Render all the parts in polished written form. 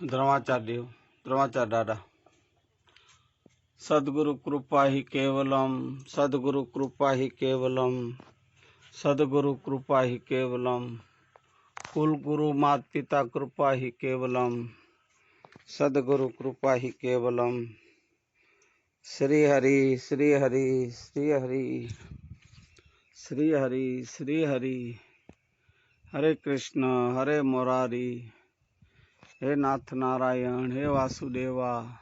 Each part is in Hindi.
द्रोणाचार्य द्रोणाचार्य दादा। सद्गुरु कृपा ही केवलम, सद्गुरु कृपा ही केवलम, सद्गुरु कृपा ही केवलम, कुल गुरु मात पिता कृपा ही केवलम, सद्गुरु कृपा ही केवलम। श्री हरि श्री हरि श्री हरि श्री हरि श्री हरि। हरे कृष्ण हरे मुरारी, हे नाथ नारायण हे वासुदेवा।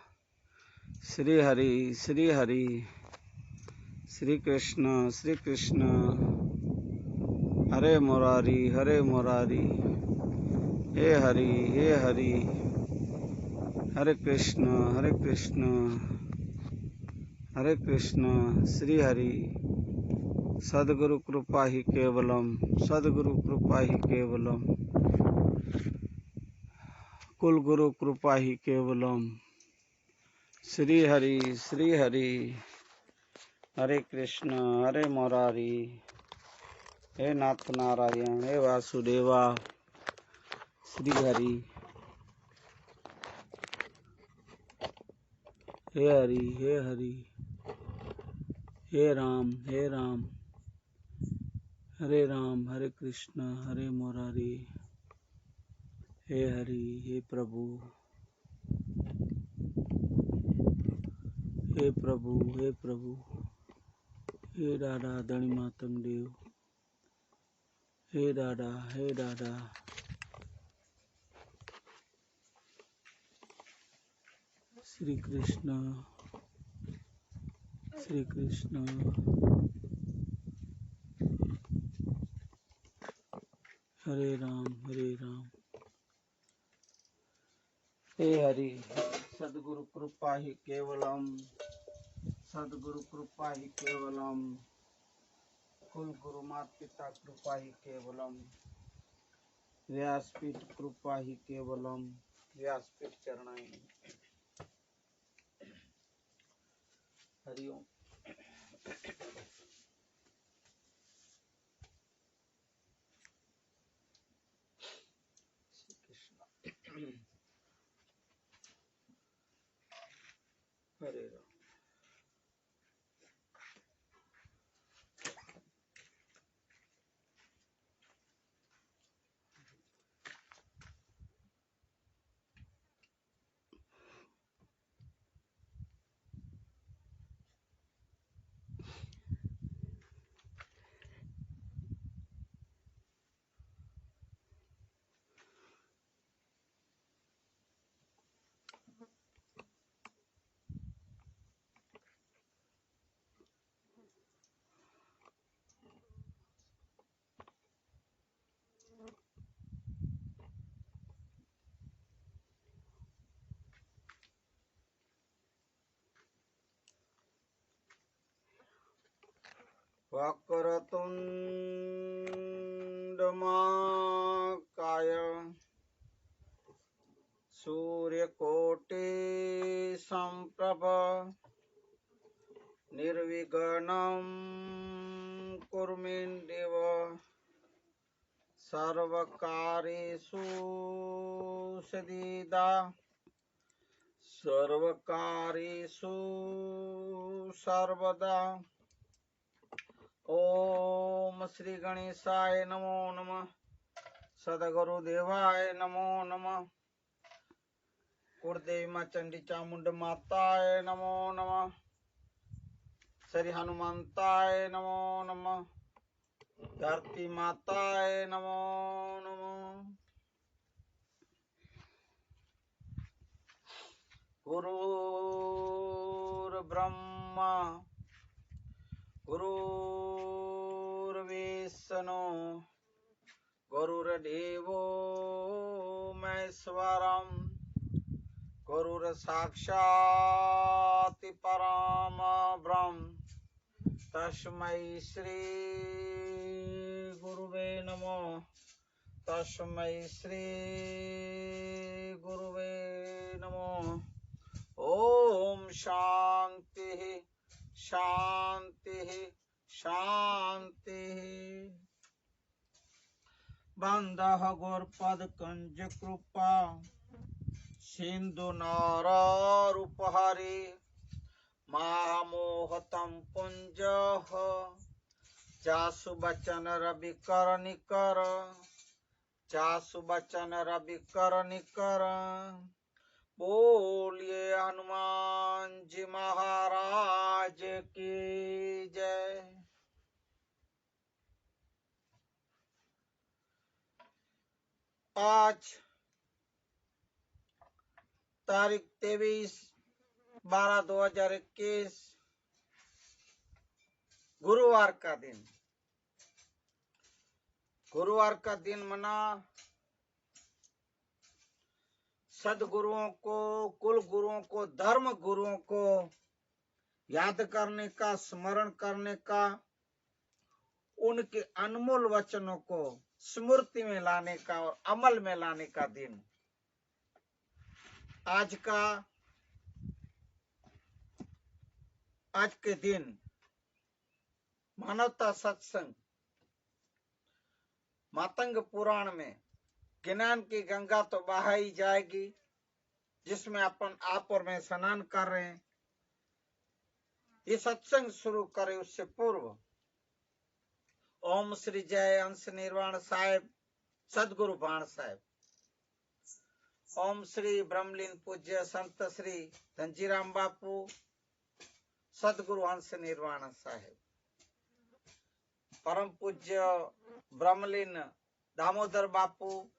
श्री हरि श्री हरि, श्री कृष्ण हरे मुरारी हरे मुरारी, हे हरि हरे कृष्ण हरे कृष्ण। श्री हरि। सद्गुरु कृपा ही केवलम, सद्गुरु कृपा ही केवलम, कुल गुरु कृपा ही केवलम। श्री हरि हरे कृष्ण हरे मुरारी, हे नाथ नारायण हे वासुदेवा। श्री हरि। हे हरि हे राम हरे राम हरे कृष्ण हरे मुरारी। हे हरि हे प्रभु हे प्रभु हे प्रभु। हे दादा धनी मातंग देव, हे दादा श्री कृष्ण हरे राम हे हरि। सद्गुरु कृपा ही केवलम, सद्गुरु कृपा ही केवलम, कुल गुरु मात पिता कृपा ही केवलम, व्यासपीठ कृपा ही केवलम। व्यासपीठ चरणाय हरिओम। श्री कृष्ण हरे राम। वक्रतुंड महाकाय, सूर्यकोटि संप्रभ, निर्विघ्नं कुरु मे देव। सर्वकार्येषु सदिदा, सर्वकार्येषु सर्वदा। ओम श्री गणेशाय नमो नमः, सद्गुरुदेवाय नमो नमः, कुलदेवी मां चंडी चामुंड माताय नमो नमः, श्री हनुमंताय नमो नमः, धरती माताय नमो नमः। गुरुर्ब्रह्मा गुरुर्विष्णु गुरुर्देवो महेश्वरम्, गुरुर्साक्षात् परम ब्रह्म, तस्मै श्री गुरुवे नमः, तस्मै श्री गुरुवे नमः। ओम शांति शांति शांति। बंदः गुरुपद कंज कृपा, सिंधु नर रूपहरे महामोहतम पुंज चासु बचन रवि कर निकर चासु बचन रवि कर निकर बोलिए हनुमान जी महाराज की जय। आज तारीख 23/12/2021 गुरुवार का दिन। गुरुवार का दिन मना सदगुरुओं को, कुल गुरुओं को, धर्म गुरुओं को याद करने का, स्मरण करने का, उनके अनमोल वचनों को स्मृति में लाने का और अमल में लाने का दिन। आज के दिन मानवता सत्संग मातंग पुराण में ज्ञान की गंगा तो बहाई जाएगी, जिसमें आप और मैं स्नान कर रहे हैं। ये सत्संग शुरू करें उससे पूर्व ओम श्री जय अंश निर्वाण साहेब सदगुरु बाण साहेब, ओम श्री ब्रह्मलीन पूज्य संत श्री धनजीराम बापू सदगुरु अंश निर्वाण साहेब, परम पूज्य ब्रह्मलीन दामोदर बापू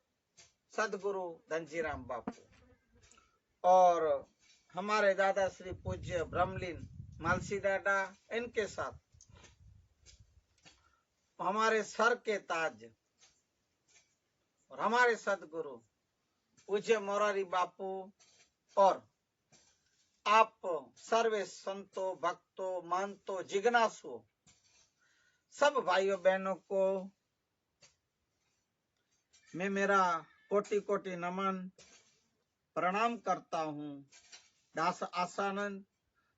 सदगुरु धनजीराम बापू और हमारे दादा श्री पूज्य ब्रह्मलीन मालसी दादा, इनके साथ हमारे सर के ताज और हमारे सदगुरु पूज्य मोरारी बापू और आप सर्वे संतों, भक्तों, महंतों, जिज्ञासुओं, सब भाइयों बहनों को मैं मेरा कोटि कोटि नमन प्रणाम करता हूँ। दास आसानंद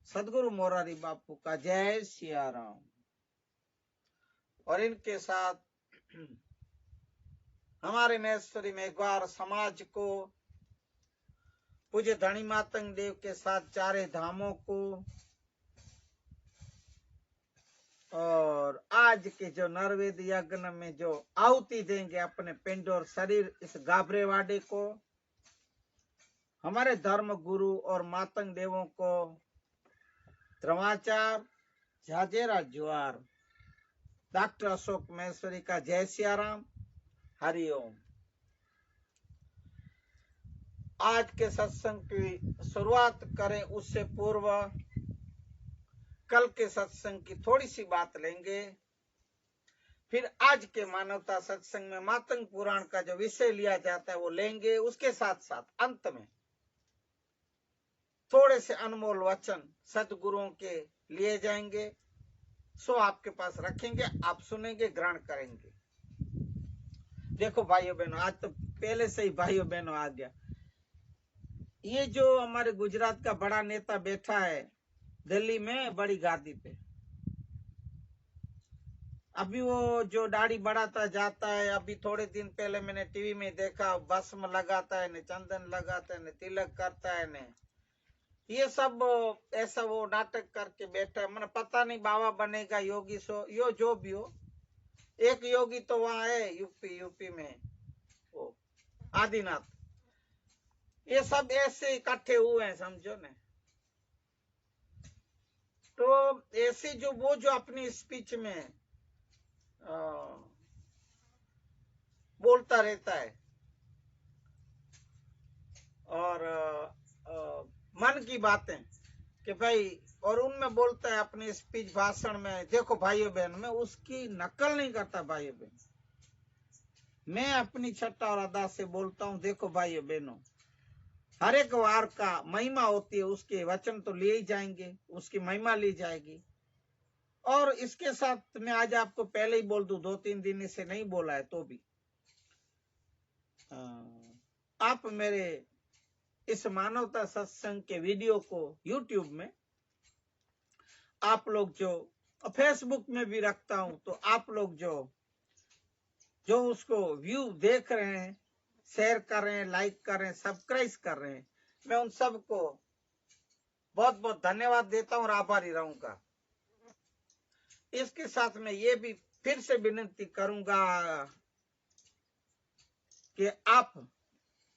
सदगुरु मोरारी बापू का जय सिया राम। और इनके साथ हमारे महेश्वरी मेघवार समाज को, पूज्य धनी मातंग देव के साथ चारे धामों को, और आज के जो नरवेद यज्ञ में जो आहुति देंगे अपने पिंड और शरीर, इस गाभरेवाड़े को, हमारे धर्म गुरु और मातंग देवों को द्रोणाचार्य झाजेरा जुआर डॉक्टर अशोक महेश्वरी का जय सियाराम, हरिओम। आज के सत्संग की शुरुआत करें उससे पूर्व कल के सत्संग की थोड़ी सी बात लेंगे, फिर आज के मानवता सत्संग में मातंग पुराण का जो विषय लिया जाता है वो लेंगे। उसके साथ साथ अंत में थोड़े से अनमोल वचन सदगुरुओं के लिए जाएंगे, सो आपके पास रखेंगे, आप सुनेंगे, ग्रहण करेंगे। देखो भाइयों बहनों, आज तो पहले से ही भाइयों बहनों आ गया। ये जो हमारे गुजरात का बड़ा नेता बैठा है दिल्ली में बड़ी गादी पे, अभी वो जो दाढ़ी बढ़ाता जाता है, अभी थोड़े दिन पहले मैंने टीवी में देखा, भस्म लगाता है ने, चंदन लगाता है ने, तिलक करता है ने, ये सब ऐसा वो नाटक करके बैठा है। मैंने पता नहीं बाबा बनेगा, योगी सो यो जो भी हो। एक योगी तो वहां है यूपी में, वो आदिनाथ। ये सब ऐसे इकट्ठे हुए हैं, समझो ने। तो ऐसे जो वो जो अपनी स्पीच में बोलता रहता है और मन की बातें कि भाई, और उनमें बोलता है अपनी स्पीच भाषण में, देखो भाइयों बहन, मैं उसकी नकल नहीं करता भाइयों बहन, मैं अपनी छट्टा और अदा से बोलता हूं। देखो भाइयों बहनों, हर एक वार का महिमा होती है, उसके वचन तो लिए ही जाएंगे, उसकी महिमा ली जाएगी। और इसके साथ मैं आज आपको पहले ही बोल दूं, 2-3 दिन से नहीं बोला है तो भी आप मेरे इस मानवता सत्संग के वीडियो को YouTube में आप लोग जो, फेसबुक में भी रखता हूं, तो आप लोग जो उसको व्यू देख रहे हैं, शेयर कर रहे हैं, लाइक कर रहे हैं, सब्सक्राइब कर रहे हैं, मैं उन सबको बहुत बहुत धन्यवाद देता हूं और आभारी रहूंगा। इसके साथ में ये भी फिर से विनती करूंगा कि आप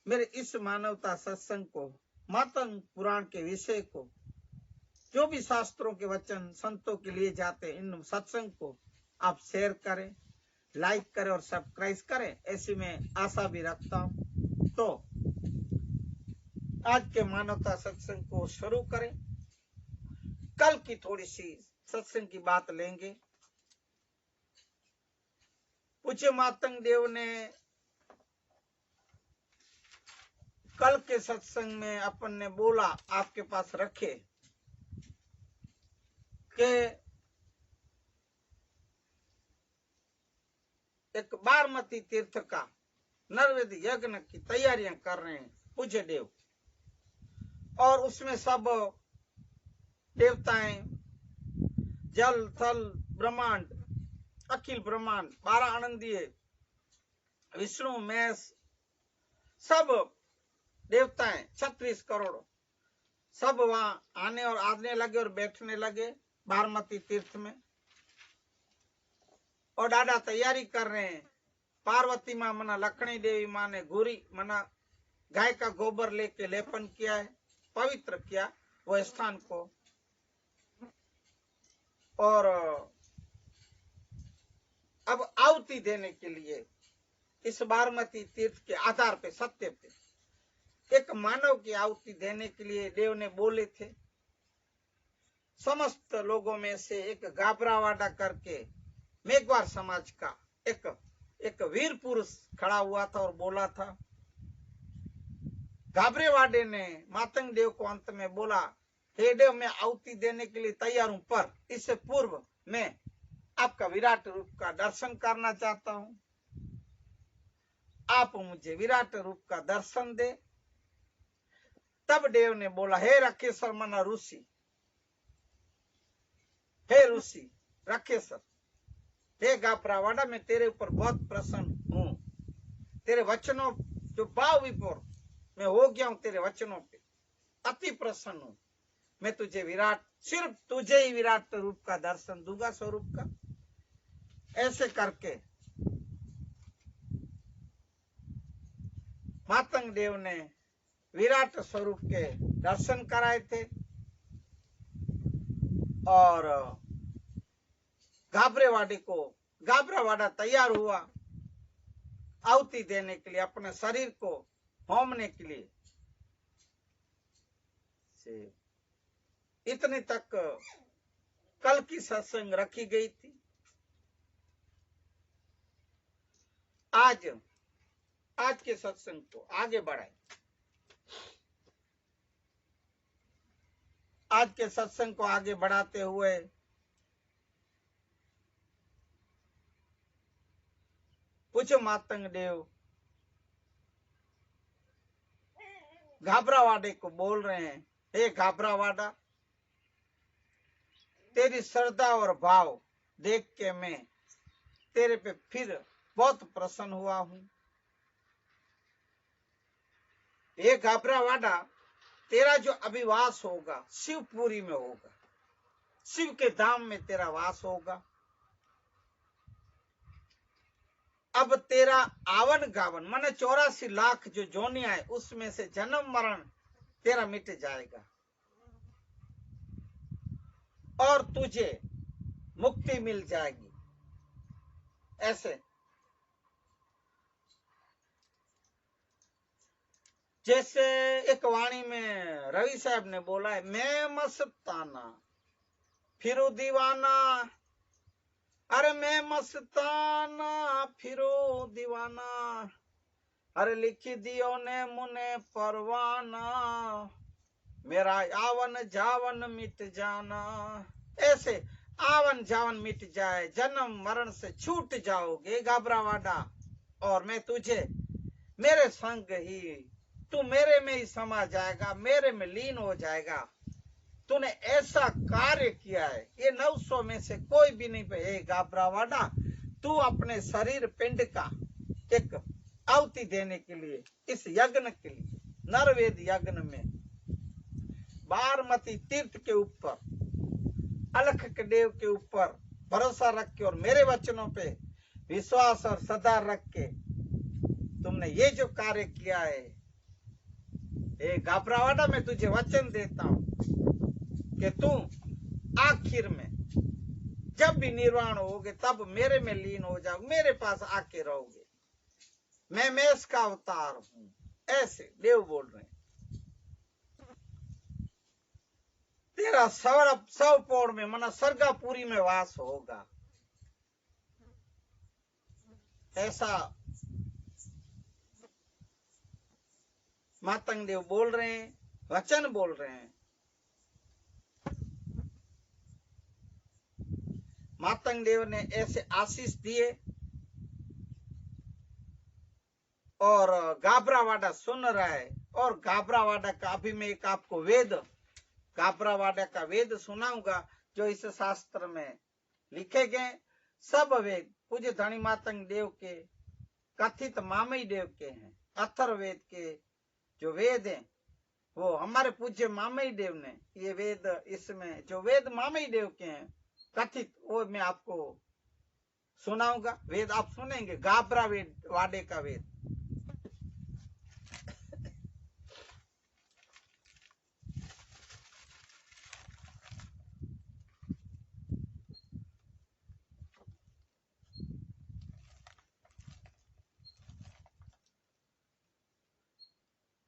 मेरे इस मानवता सत्संग को, मातंग पुराण के विषय को, जो भी शास्त्रों के वचन संतों के लिए जाते हैं, इन सत्संग को आप शेयर करें, लाइक करें और सब्सक्राइब करें, ऐसी मैं आशा भी रखता हूं। तो आज के मानवता सत्संग को शुरू करें। कल की थोड़ी सी सत्संग की बात लेंगे। पूज्य मातंग देव ने कल के सत्संग में अपन ने बोला, आपके पास रखे कि एक बारमती तीर्थ का नरवेद यज्ञ की तैयारियां कर रहे हैं पूज्य देव, और उसमें सब देवताएं, जल थल ब्रह्मांड, अखिल ब्रह्मांड, 12 आनंदीय, विष्णु महेश, सब देवताएं 36 करोड़ सब वहां आने और आने लगे और बैठने लगे बारमती तीर्थ में, और दादा तैयारी कर रहे हैं। पार्वती माँ मना लक्ष्मी देवी माँ ने घूरी मना गाय का गोबर लेके लेपन किया है, पवित्र किया वो स्थान को, और अब आहुति देने के लिए इस बारमती तीर्थ के आधार पे, सत्य पे एक मानव की आहुति देने के लिए देव ने बोले थे। समस्त लोगों में से एक गाबरावाड़ा करके मेघवार समाज का एक वीर पुरुष खड़ा हुआ था और बोला था। गाबरेवाड़े ने मातंग देव को अंत में बोला, हे देव, मैं आहुति देने के लिए तैयार हूं, पर इससे पूर्व मैं आपका विराट रूप का दर्शन करना चाहता हूं। आप मुझे विराट रूप का दर्शन दे। तब देव ने बोला, हे राकेश्वर मना ऋषि, हे ऋषि राकेश्वर, हे गाबरावाड़ा, मैं तेरे ऊपर बहुत प्रसन्न हूं। तेरे वचनों जो भाव विभोर मैं हो गया हूं, तेरे वचनों पे अति प्रसन्न हूं। मैं तुझे विराट, सिर्फ तुझे ही विराट रूप का दर्शन दूंगा, स्वरूप का। ऐसे करके मातंग देव ने विराट स्वरूप के दर्शन कराए थे, और गाबरावाड़ा तैयार हुआ आहुति देने के लिए, अपने शरीर को होमने के लिए। इतने तक कल की सत्संग रखी गई थी। आज के सत्संग को आगे बढ़ाए। आज के सत्संग को आगे बढ़ाते हुए पूज्य मातंग देव गाबरावाड़े को बोल रहे हैं, हे गाबरावाड़ा, तेरी श्रद्धा और भाव देख के मैं तेरे पे फिर बहुत प्रसन्न हुआ हूं। हे गाबरावाड़ा, तेरा जो अभिवास होगा शिवपुरी में होगा, शिव के धाम में तेरा वास होगा। अब तेरा आवन गावन माने 84 लाख जो जोनियां है, उसमें से जन्म मरण तेरा मिट जाएगा और तुझे मुक्ति मिल जाएगी। ऐसे जैसे एक वाणी में रवि साहब ने बोला है, मैं मस्ताना फिरो दीवाना, अरे मैं मस्ताना फिरो दीवाना, अरे लिख दियो ने मुने परवाना, मेरा आवन जावन मिट जाना। ऐसे आवन जावन मिट जाए, जन्म मरण से छूट जाओगे गाबरावाड़ा, और मैं तुझे मेरे संग ही, तू मेरे में ही समा जाएगा, मेरे में लीन हो जाएगा। तूने ऐसा कार्य किया है, ये 900 में से कोई भी नहीं पे। हे गाबरावाड़ा, तू अपने शरीर पिंड का एक आहुति देने के लिए, इस यज्ञ के लिए नरवेद यज्ञ में, बारमती तीर्थ के ऊपर, अलख के देव के ऊपर भरोसा रख के और मेरे वचनों पे विश्वास और सदा रख के तुमने ये जो कार्य किया है, ये घबरावाड़ा मैं तुझे वचन देता हूं कि तू आखिर में जब भी निर्वाण होगे तब मेरे में लीन हो जाओ, मेरे पास आके रहोगे। मैं इसका अवतार हूं, ऐसे देव बोल रहे हैं। तेरा सौ पौड़ में मना सर्गापुरी में वास होगा, ऐसा मातंग देव बोल रहे हैं, वचन बोल रहे हैं। मातंग देव ने ऐसे आशीष दिए और गाबरावाड़ा सुन रहा है। और गाबरावाड़ा का अभी मैं एक आपको वेद, गाबरावाड़ा का वेद सुनाऊंगा जो इस शास्त्र में लिखे गए। सब वेद पूज्य धनी मातंग देव के कथित मामई देव के हैं। अथर्ववेद के जो वेद हैं वो हमारे पूज्य मामई देव ने ये वेद, इसमें जो वेद मामई देव के हैं कथित, वो मैं आपको सुनाऊंगा। वेद आप सुनेंगे, गाबरा वेद वाडे का वेद।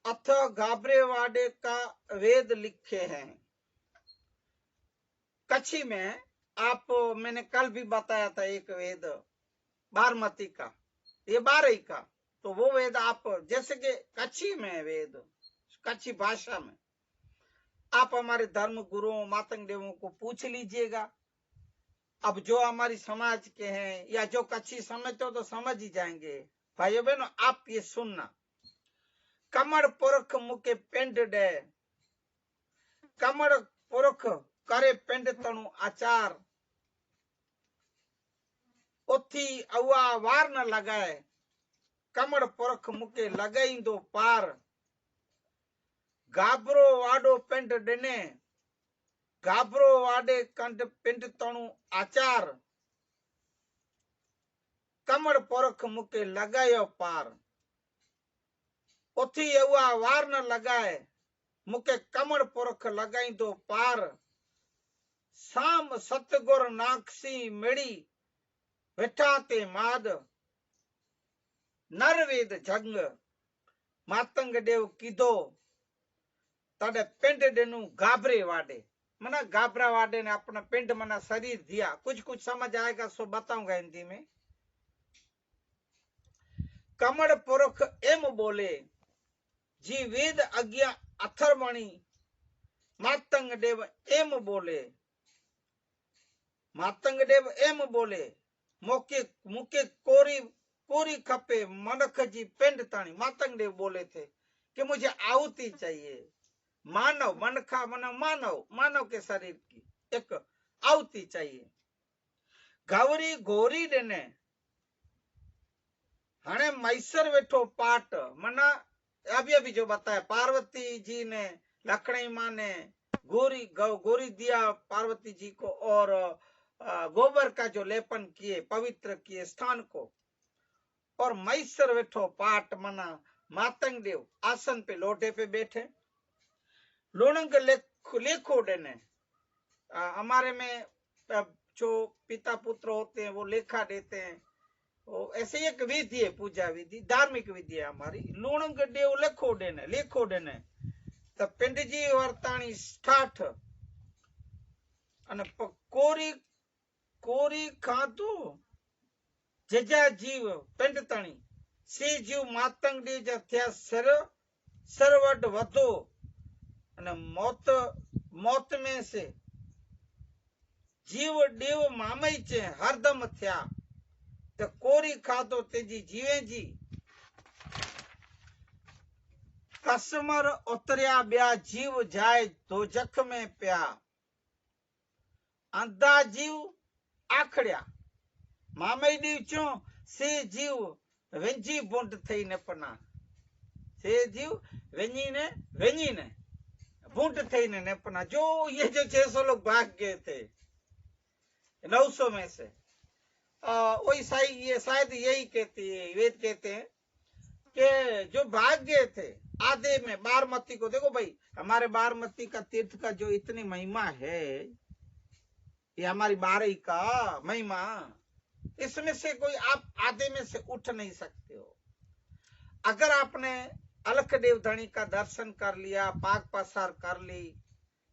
अथ गाबरेवाडे का वेद लिखे हैं कच्छी में। आप मैंने कल भी बताया था एक वेद बारमती का, ये 12 का, तो वो वेद आप जैसे कि कच्छी में वेद, कच्छी भाषा में आप हमारे धर्म गुरुओं मातंग देवों को पूछ लीजिएगा। अब जो हमारी समाज के हैं या जो कच्छी समझते हो तो समझ ही जाएंगे। भाइयों बहनों आप ये सुनना। कमड़ पुरख मुके पिंड डे, कमड़ पुरख करे पिंड तणु आचार, उथी अवा वार न लगाए, कमड़ पुरख मुके लगाई दो पार, गाबरो वाडो पिंड डिने, गाबरो वाडे कंड पिंड तणु आचार, कमड़ पुरख मुके लगायो पार, उथी अवा वार न लगाए, मुके कमड़ पुरख लगाई दो पार, साम सतगुर नाक्षी मिड़ी वेठा ते माद, नरवेद जंग मातंग देव कीधो तड़े पिंड देनु गाबरे वाडे। मना गाबरा वाडे ने अपना पिंड मना शरीर दिया। कुछ कुछ समझ आएगा सो बताऊंगा हिंदी में। कमड़ पुरख एम बोले जी वेद अज्ञा अथर्वणी, मातंग देव एम बोले, मातंग देव एम बोले, मोके मुके कोरी कोरी खपे मनख जी पिंड ताणी। मातंग देव बोले थे कि मुझे आहुति चाहिए, मानव मनखा मना मानव, मानव के शरीर की एक आहुति चाहिए। गौरी गोरी देने हने मैसर वेठो पाट, मना अभी जो बताया पार्वती जी ने लखनी माँ ने गोरी दिया पार्वती जी को और गोबर का जो लेपन किए, पवित्र किए स्थान को। और मैसर वेठो पाट मना मातंग देव आसन पे लोटे पे बैठे। लोणंग लेखो देने, हमारे में जो पिता पुत्र होते हैं वो लेखा देते हैं, वो ऐसे एक विधि है, पूजा विधि, धार्मिक विधि है हमारी। लूणंग देव लेखो देने तो पिंड जी वर्ताणी स्टाठ अने कोरी कोरी खातो जजा जीव पिंड ताणी सी जीव मातंग देव जा थया सरवट वधो अने मौत में से जीव देव मामई चे हरदम थया तो कोरी खातो तेजी जीवे जी। कसमर उतरिया ब्या जीव जाए दो जख में प्या, अंधा जीव आखड़िया मामई दीव चो से जीव वेंजी बुंड थई ने पना। थे जीव वेनी ने बूंद थे ने अपना जो ये जो 600 लोग भाग गए थे 900 में से वही सही ये शायद यही कहती है वेद कहते हैं कि जो भाग गए थे आधे में बारमती को देखो भाई हमारे बारमती का तीर्थ का जो इतनी महिमा है ये हमारी बारही का महिमा इसमें से कोई आप आधे में से उठ नहीं सकते हो। अगर आपने अलखदेव धनी का दर्शन कर लिया पाक पसार कर ली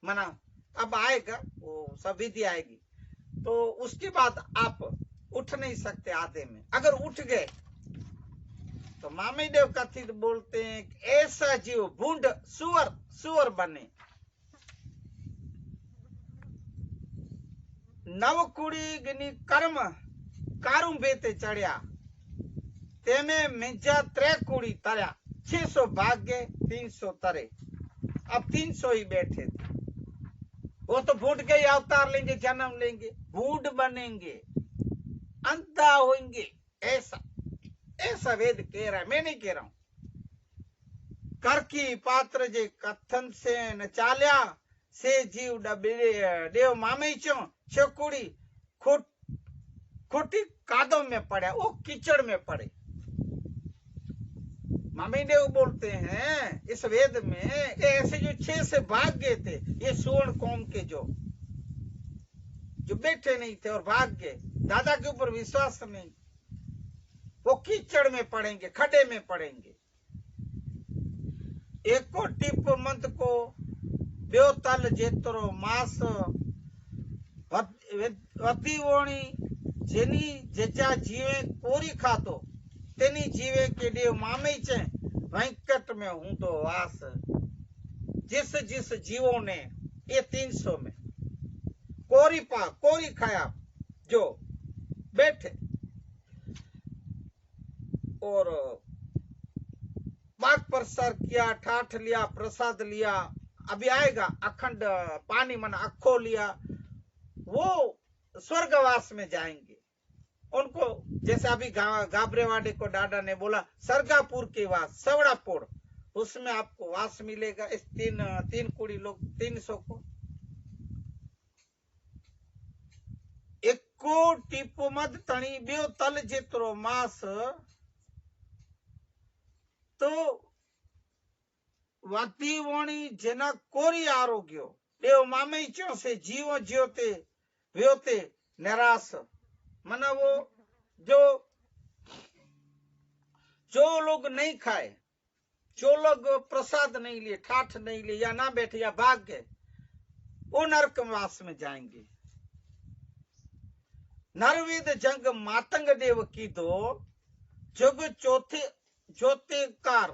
मना अब आएगा वो सब विधि आएगी तो उसके बाद आप उठ नहीं सकते आधे में। अगर उठ गए तो मामी देव कथित बोलते हैं ऐसा जीव भूंड सुअर बने। नवकुड़ी गिनी कर्म कारू बेते चढ़िया तेमे मिंजा 3 कुड़ी तरया 600 भाग्य 300 तरे। अब 300 ही बैठे थे वो तो भूड के ही अवतार लेंगे जन्म लेंगे भूड बनेंगे अंधा होंगे ऐसा वेद कह रहा है मैं नहीं कह रहा हूं। कर की पात्र जे कथन से न चाल्या से जीव देव मामे चो छकुड़ी खोटी कादों में पड़े वो कीचड़ में पड़े। मामी देव बोलते हैं इस वेद में ऐसे जो 6 से भाग गए थे ये स्वर्ण कौम के जो बैठे नहीं थे और भाग गए दादा के ऊपर विश्वास नहीं वो कीचड़ में पड़ेंगे खड्डे में पड़ेंगे। एक को टिप मंत को ब्योतल जेतरो मास वती वोणी जेनी जेचा जीवे कोरी खातो तेनी जीवे के देव मामे चे वेंकट में हूं तो वास। जिस जीवों ने ये 300 में कोरी खाया जो बैठे और पाक प्रसार किया ठाठ लिया प्रसाद लिया अभी आएगा अखंड पानी मन अखो लिया वो स्वर्गवास में जाएंगे। उनको जैसे अभी गाबरेवाड़े को डाडा ने बोला सरगापुर के वास सवड़ापुर उसमें आपको वास मिलेगा। इस तीन कुड़ी लोग 300 को एको टीपो मद तणी बियो तल जेतरो मास तो वाती वोणी जेना कोरी आरोग्यो देव मामे चो से जीवो ज्योते व्योते निराश मना वो जो लोग नहीं खाए जो लोग प्रसाद नहीं लिए ठाठ नहीं लिए या ना बैठे या भाग गए वो नरकवास में जाएंगे। नरवेद जंग मातंग देव की दो जग चौथे कार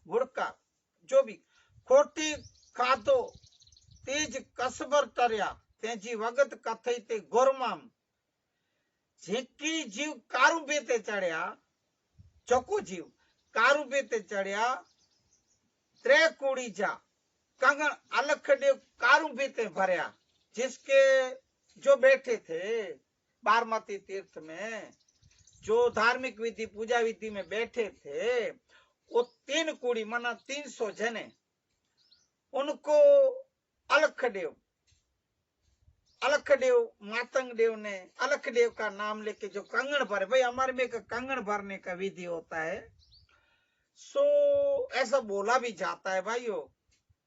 गुड़कार जो भी खोटी खादो तेज कसबर टरिया तेजी वगत कथई ते गोरमाम झेकी जीव कारू बेते चढ़िया चौको जीव कारू बेते चढ़िया 3 कुड़ी जा कंगन अलख देव कारू बेते भरिया। जिसके जो बैठे थे बारमती तीर्थ में जो धार्मिक विधि पूजा विधि में बैठे थे वो 3 कुड़ी मना 300 जने उनको अलखदेव मातंग देव ने अलखदेव का नाम लेके जो कंगन भरे भाई हमारे में कंगन भरने का विधि होता है सो ऐसा बोला भी जाता है भाइयों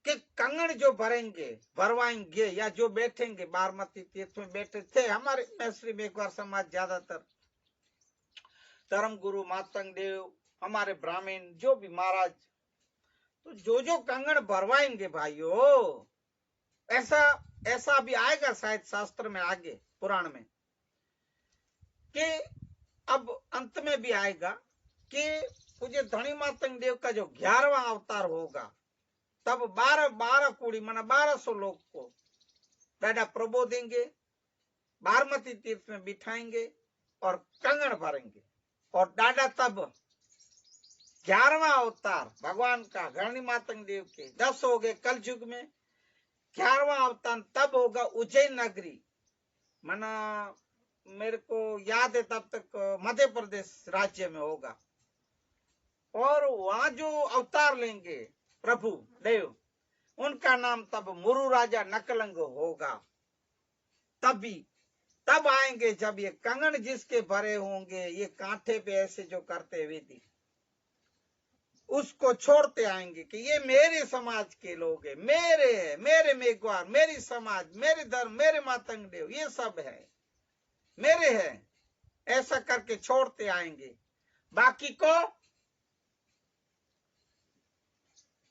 कि कंगन जो भरवाएंगे या जो बैठेंगे बारमती तीर्थ में बैठे थे हमारे मैसरी मेघवार समाज ज्यादातर धर्म गुरु मातंग देव हमारे ब्राह्मण जो भी महाराज तो जो कंगन भरवाएंगे भाइयों ऐसा भी आएगा शायद शास्त्र में आगे पुराण में कि अब अंत में भी आएगा कि पूज्य धनी मातंग देव का जो 11वां अवतार होगा तब 12 कुड़ी माना 1200 लोग को बैठा प्रबो देंगे बारमती तीर्थ में बिठाएंगे और कंगन भरेंगे और डाडा तब 11वां अवतार भगवान का धनी मातंग देव के 10 हो गए कल युग में 11वां अवतार तब होगा उज्जैन नगरी मना मेरे को याद है तब तक मध्य प्रदेश राज्य में होगा और वहां जो अवतार लेंगे प्रभु देव, उनका नाम तब मुरु राजा नकलंग होगा। तब आएंगे जब ये कंगन जिसके भरे होंगे, ये कांठे पे ऐसे जो करते विधि, उसको छोड़ते आएंगे कि ये मेरे समाज के लोग हैं, मेरे है, मेरे मेघवार, मेरी समाज, मेरे धर्म, मेरे मातंग देव, ये सब है मेरे है, ऐसा करके छोड़ते आएंगे, बाकी को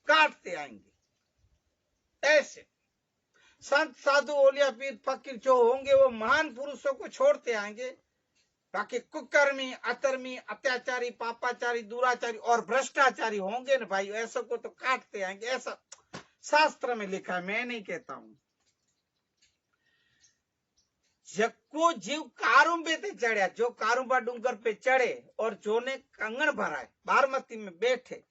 काटते आएंगे। ऐसे संत साधु ओलिया पीर फकीर जो होंगे वो महान पुरुषों को छोड़ते आएंगे, बाकी कुकर्मी, अतर्मी, अत्याचारी, पापाचारी, दुराचारी और भ्रष्टाचारी होंगे ना भाई, ऐसा को तो काटते आएंगे। ऐसा शास्त्र में लिखा है, मैं नहीं कहता हूं। जको जीव कारुंबे ते चढ़िया, जो कारुंबा डूंगर पे चढ़े और जो ने कंगन भराए, बारमती में बैठे,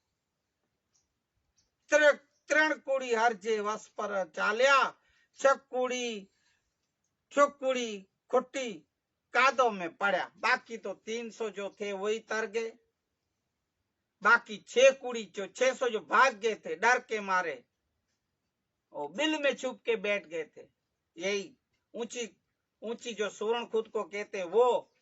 त्रण कुड़ी हर जे वस पर चालिया, चकुड़ी खुट्टी कादों में पड़ा। बाकी तो 300 जो थे वही तर गए, बाकी 600 जो भाग गए थे डर के मारे, वो बिल में छुप के बैठ गए थे। यही ऊंची जो सुवर्ण खुद को कहते, वो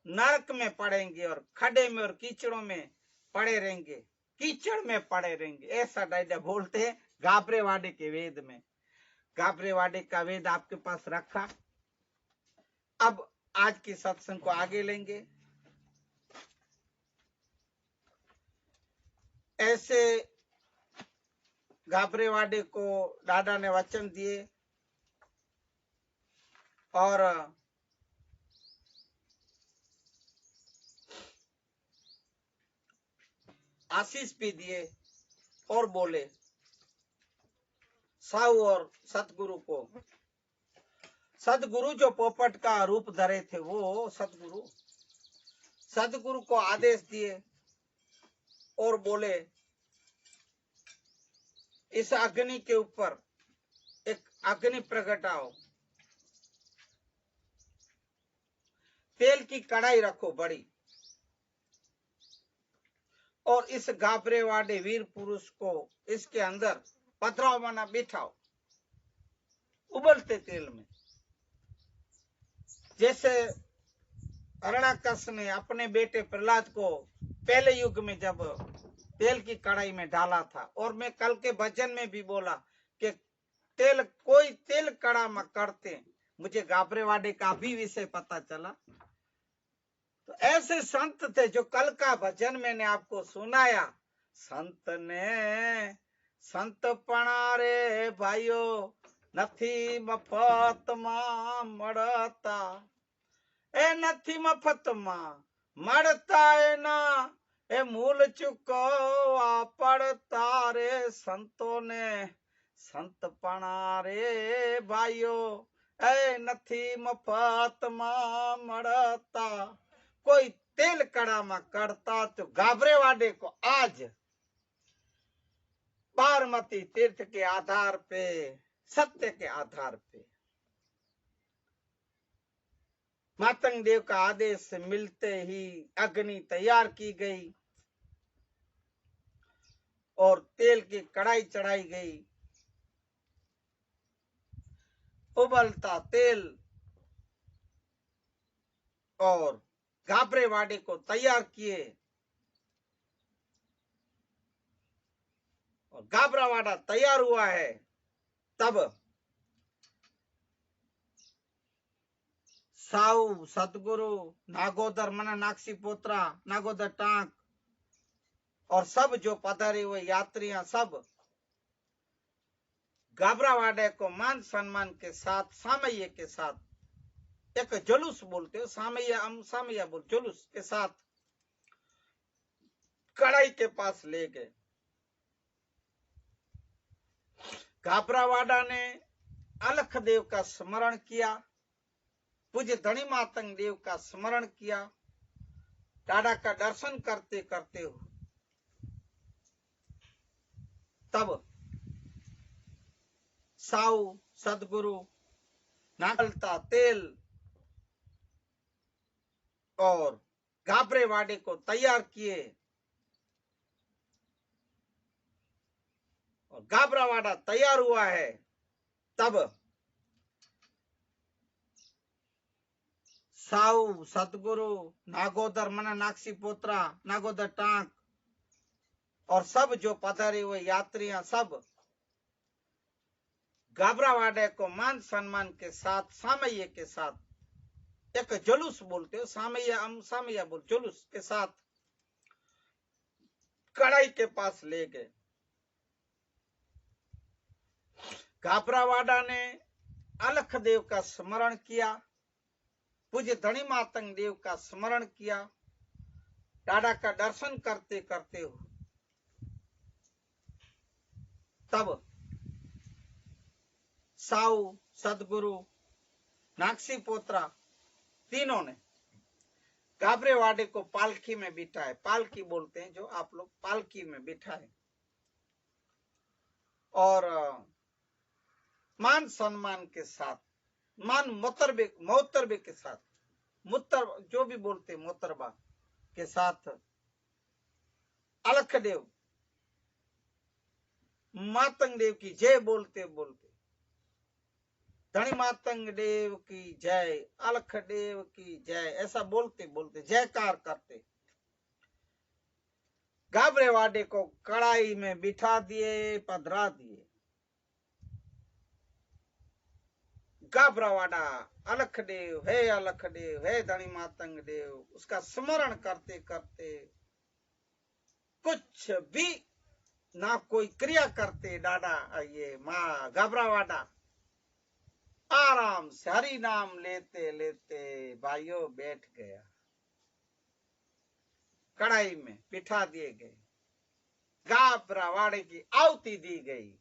नरक में पड़ेंगे और खड्डे में और कीचड़ों में पड़े रहेंगे, कीचड़ में पड़े रहेंगे। ऐसा डायडा बोलते हैं गाबरेवाडे के वेद में। गाबरेवाडे का वेद आपके पास रखा। अब आज की सत्संग को आगे लेंगे। ऐसे गाबरेवाडे को दादा ने वचन दिए और आशीष भी दिए और बोले साहू और सतगुरु को, सतगुरु जो पोपट का रूप धरे थे, वो सतगुरु को आदेश दिए और बोले इस अग्नि के ऊपर एक अग्नि प्रगटाओ, तेल की कढ़ाई रखो बड़ी, और इस गाबरेवाडे वीर पुरुष को इसके अंदर पथराव बना बिठाओ उबलते तेल में। जैसे हिरण्याकश ने अपने बेटे प्रहलाद को पहले युग में जब तेल की कढ़ाई में डाला था, और मैं कल के भजन में भी बोला कि कोई तेल कड़ा में करते, मुझे गाबरेवाडे का भी विषय पता चला। तो ऐसे संत थे जो कल का भजन मैंने आपको सुनाया। संत पणा रे भाइयों नथी मफत मां मड़ता, ए नथी मफत मां मड़ता है ना, ए मूल चुकवा पड़ता रे संतों ने, संत पणा रे भाइयों ए नथी मफत मां मड़ता। कोई तेल कड़ा में करता तो गाबरेवाडे को आज बारमती तीर्थ के आधार पे, सत्य के आधार पे, मातंग देव का आदेश मिलते ही अग्नि तैयार की गई और तेल की कढ़ाई चढ़ाई गई। उबलता तेल और गाबरेवाडे को तैयार किए, और गाबरावाडा तैयार हुआ है। तब साहू सतगुरु नागोदर मना नाक्षी पोत्रा नागोदर टांक और सब जो पधारे हुए यात्रियां सब गाबरावाडे को मान सम्मान के साथ, सामय्य के साथ, एक जुलूस बोलते हो, सामय्या बोल, जुलूस के साथ कढ़ाई के पास ले गए। गाबरावाडा ने अलख देव का स्मरण किया, पूज्य धनी मातंग देव का स्मरण किया, दादा का दर्शन करते करते हो। तब साहू सदगुरु नागलता तेल और गाबरेवाडे को तैयार किए गाबरावाड़ा तैयार हुआ है, तब साऊ सतगुरु नागोदर मना नागसी पोत्रा नागोदर टांक और सब जो पधारे हुए यात्रियां सब गाबरावाड़े को मान सम्मान के साथ सामय्य के साथ एक जुलूस बोलते हो, सामय्या हम सामय्या बोल जुलूस के साथ कड़ाई के पास ले गए। गाबरावाड़ा ने अलख देव का स्मरण किया, पूज्य धनी मातंग देव का स्मरण किया, डाडा का दर्शन करते करते हो तब साऊ सदगुरु नागसी पोत्रा तीनों ने गाबरेवाड़े को पालकी में बिठाए, पालकी बोलते हैं जो आप लोग, पालकी में बिठाए और मान सम्मान के साथ, मान मोतरबे के साथ, मुत्तर जो भी बोलते मोतरबा के साथ अलख देव मातंग देव की जय बोलते बोलते, धनी मातंग देव की जय, अलख देव की जय, ऐसा बोलते बोलते जयकार करते गाबरेवाड़े को कड़ाई में बिठा दिए, पधरा दिए। गाबरावाड़ा अलख देव है धनी मातंग देव, उसका स्मरण करते करते कुछ भी ना कोई क्रिया करते डाडा ये माँ गाबरावाड़ा आराम से हरि नाम लेते लेते भाइयों बैठ गया, कढ़ाई में बिठा दिए गए, गाबरावाड़े की आहुति दी गई।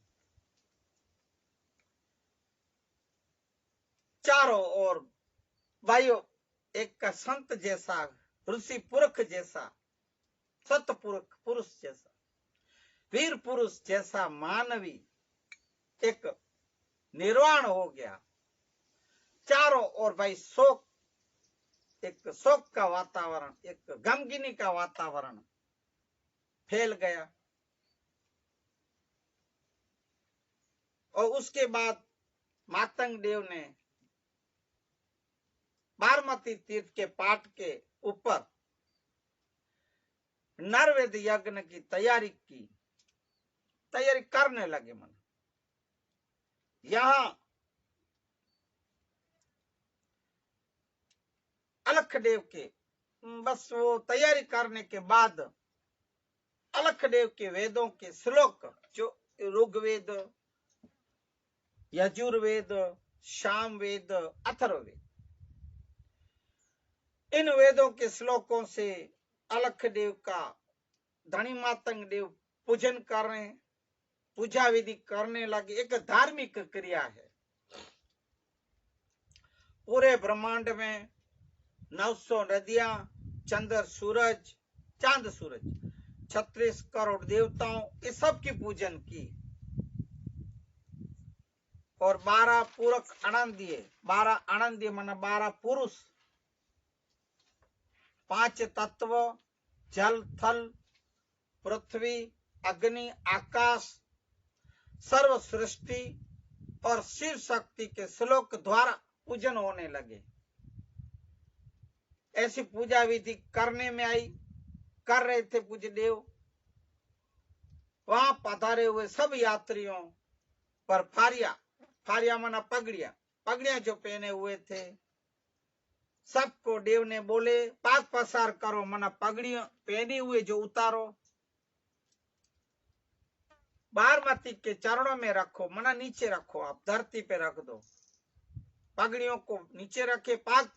चारों ओर भाइयों एक का संत जैसा, ऋषि पुरुष जैसा, सतपुरुष पुरुष जैसा, वीर पुरुष जैसा मानवी एक निर्वाण हो गया। चारों ओर भाई शोक, एक शोक का वातावरण, एक गमगीनी का वातावरण फैल गया। और उसके बाद मातंग देव ने बारमती तीर्थ के पाट के ऊपर नरवेद यज्ञ की तैयारी करने लगे। मन यहां अलख देव के बस वो तैयारी करने के बाद अलख देव के वेदों के श्लोक, जो ऋग्वेद, यजुर्वेद, सामवेद, अथर्ववेद, इन वेदों के श्लोकों से अलख देव का धनी मातंग देव पूजन कर रहे हैं, पूजा विधि करने लगे। एक धार्मिक क्रिया है। पूरे ब्रह्मांड में 900 नदियां, चंद्र सूरज, चांद सूरज, 36 करोड़ देवताओं, इस सब की पूजन की और 12 पूरक आनंदीय, 12 आनंदीय माना 12 पुरुष, 5 तत्व, जल, थल, पृथ्वी, अग्नि, आकाश, सर्व सृष्टि और शिव शक्ति के श्लोक द्वारा पूजन होने लगे। ऐसी पूजा विधि करने में आई, कर रहे थे पूज्य देव। वहां पधारे हुए सब यात्रियों पर फारिया माना पगड़ियां जो पहने हुए थे, सबको देव ने बोले पाक पसार करो, माना पगड़ियां पहने हुए जो उतारो, बारमती के चरणों में रखो, मना नीचे रखो, आप धरती पे रख दो, पगड़ियों को नीचे रखे, पाक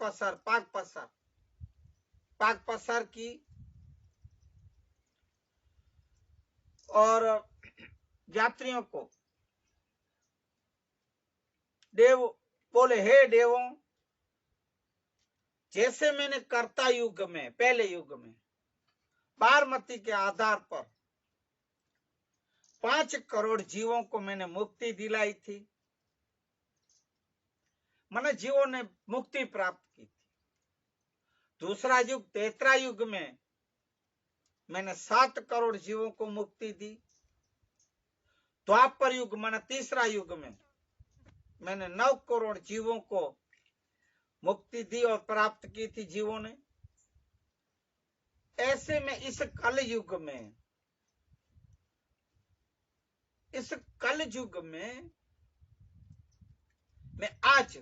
पसार की। और यात्रियों को देव बोले, हे देवों, जैसे मैंने कर्ता युग में, पहले युग में बारमती के आधार पर 5 करोड़ जीवों को मैंने मुक्ति दिलाई थी, माने जीवों ने मुक्ति प्राप्त की थी। दूसरा युग त्रेता युग में मैंने 7 करोड़ जीवों को मुक्ति दी। द्वापर युग माने तीसरा युग में मैंने 9 करोड़ जीवों को मुक्ति दी और प्राप्त की थी जीवों ने। ऐसे में इस कल युग में मैं आज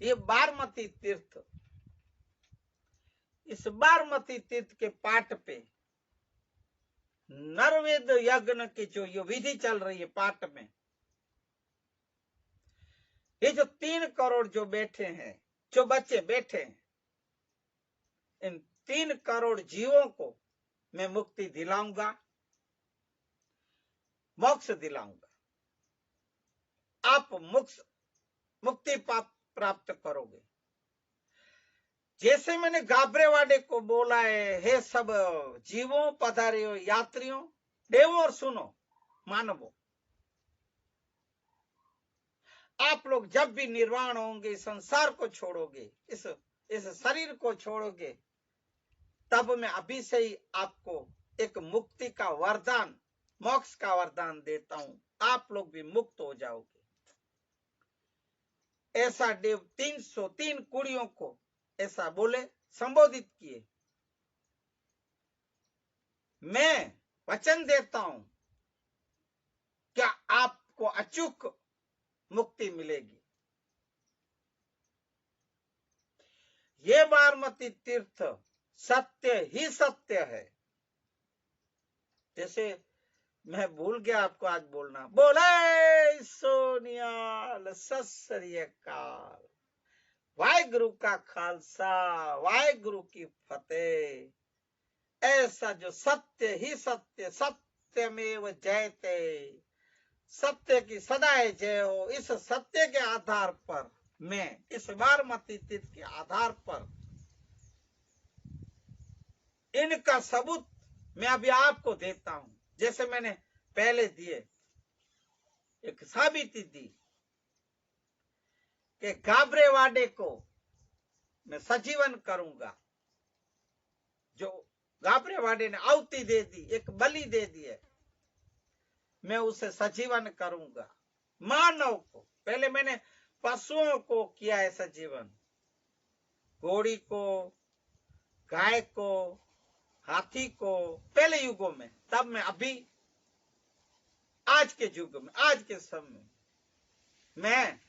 ये बारमती तीर्थ, इस बारमती तीर्थ के पाठ पे नरवेद यज्ञ की जो ये विधि चल रही है पाठ में, ये जो 3 करोड़ जो बैठे हैं, जो बच्चे बैठे हैं, इन 3 करोड़ जीवों को मैं मुक्ति दिलाऊंगा, मोक्ष दिलाऊंगा। आप मुक्ति प्राप्त करोगे। जैसे मैंने गाबरेवाड़े को बोला है, हे सब जीवों, पधारियों, यात्रियों, देवो और सुनो, मानवों, आप लोग जब भी निर्वाण होंगे, संसार को छोड़ोगे, इस शरीर को छोड़ोगे, तब मैं अभी से ही आपको एक मुक्ति का वरदान, मोक्ष का वरदान देता हूं, आप लोग भी मुक्त हो जाओगे। ऐसा देव 303 कुड़ियों को ऐसा बोले, संबोधित किए। मैं वचन देता हूं, क्या आपको अचूक मुक्ति मिलेगी। ये बारमती तीर्थ सत्य ही सत्य है। जैसे मैं भूल गया आपको आज बोलना, बोले सोनियाल सत श्री अकाल। वाहेगुरु का खालसा, वाहेगुरु की फतेह। ऐसा जो सत्य ही सत्य, सत्यमेव जयते, सत्य की सदाए जय हो, इस सत्य के आधार पर मैं इस बारमती तीर्थ के आधार पर इनका सबूत मैं अभी आपको देता हूं। जैसे मैंने पहले दिए, एक साबिती दी कि गाबरेवाड़े को मैं सजीवन करूंगा। जो गाबरेवाड़े ने आहुति दे दी, एक बलि दे दी है, मैं उसे सजीवन करूंगा। मानव को, पहले मैंने पशुओं को किया है सजीवन, घोड़ी को, गाय को, हाथी को, पहले युगों में। तब मैं अभी आज के युग में, आज के समय में मैं